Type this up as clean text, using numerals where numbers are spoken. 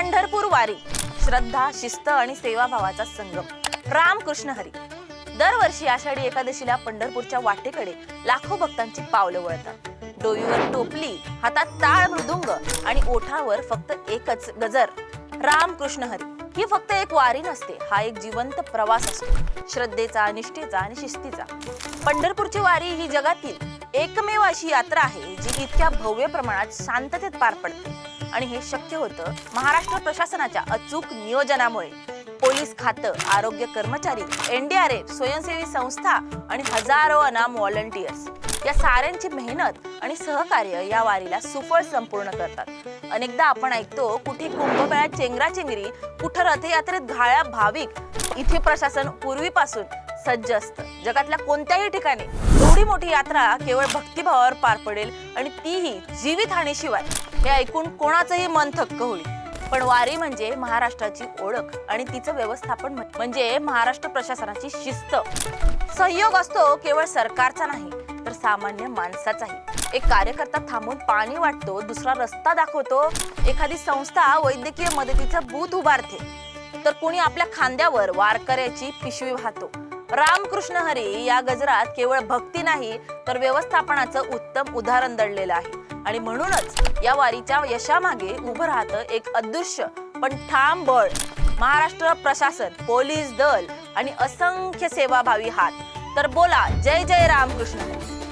पंढरपूर वारी श्रद्धा, शिस्त आणि सेवाभावाचा संगम. रामकृष्ण हरी. दरवर्षी आषाढी एकादशीला पंढरपूरच्या वाटेकडे लाखो भक्तांची पावलं वळतात. डोईवर टोपली, हातात टाळ मृदुंग आणि ओठावर फक्त एकच गजर, रामकृष्ण हरी. ही फक्त एक वारी नसते, हा एक जिवंत प्रवास असतो, श्रद्धेचा, निष्ठेचा आणि शिस्तीचा. पंढरपूरची वारी ही जगातील एकमेव अशी यात्रा आहे जी इतक्या भव्य प्रमाणात शांततेत पार पडते. आणि हे शक्य होतं महाराष्ट्र प्रशासनाच्या अचूक नियोजनामुळे. पोलीस खातं, आरोग्य कर्मचारी, NDRF, स्वयंसेवी संस्था आणि हजारो अनाम व्हॉलंटियर्स या साऱ्यांची मेहनत आणि सहकार्य या वारीला सुफळ संपूर्ण करतात. अनेकदा आपण ऐकतो कुठे कुंभमेळ्यात चेंगराचेंगरी, कुठे रथयात्रेत घाळ्या भाविक. इथे प्रशासन पूर्वीपासून सज्ज असतं. जगातल्या कोणत्याही ठिकाणी एवढी मोठी यात्रा केवळ भक्तिभावावर पार पडेल आणि तीही जीवितहानीशिवाय, हे ऐकून कोणाचंही मन थक्क होईल. पण वारी म्हणजे महाराष्ट्राची ओळख आणि तिचं व्यवस्थापन म्हणजे महाराष्ट्र प्रशासनाची शिस्त. सहयोग असतो केवळ सरकारचा नाही तर सामान्य माणसाचाही. एक कार्यकर्ता थांबून पाणी वाटतो, दुसरा रस्ता दाखवतो, एखादी संस्था वैद्यकीय मदतीचं बूथ उभारते, तर कोणी आपल्या खांद्यावर वारकऱ्याची पिशवी वाहतो. रामकृष्ण हरी या गजरात केवळ भक्ती नाही तर व्यवस्थापनाचं उत्तम उदाहरण दडलेलं आहे. आणि म्हणूनच या वारीच्या यशामागे उभं राहतं एक अदृश्य पण ठाम बळ. महाराष्ट्र प्रशासन, पोलीस दल आणि असंख्य सेवाभावी हात. तर बोला जय जय रामकृष्ण हरी.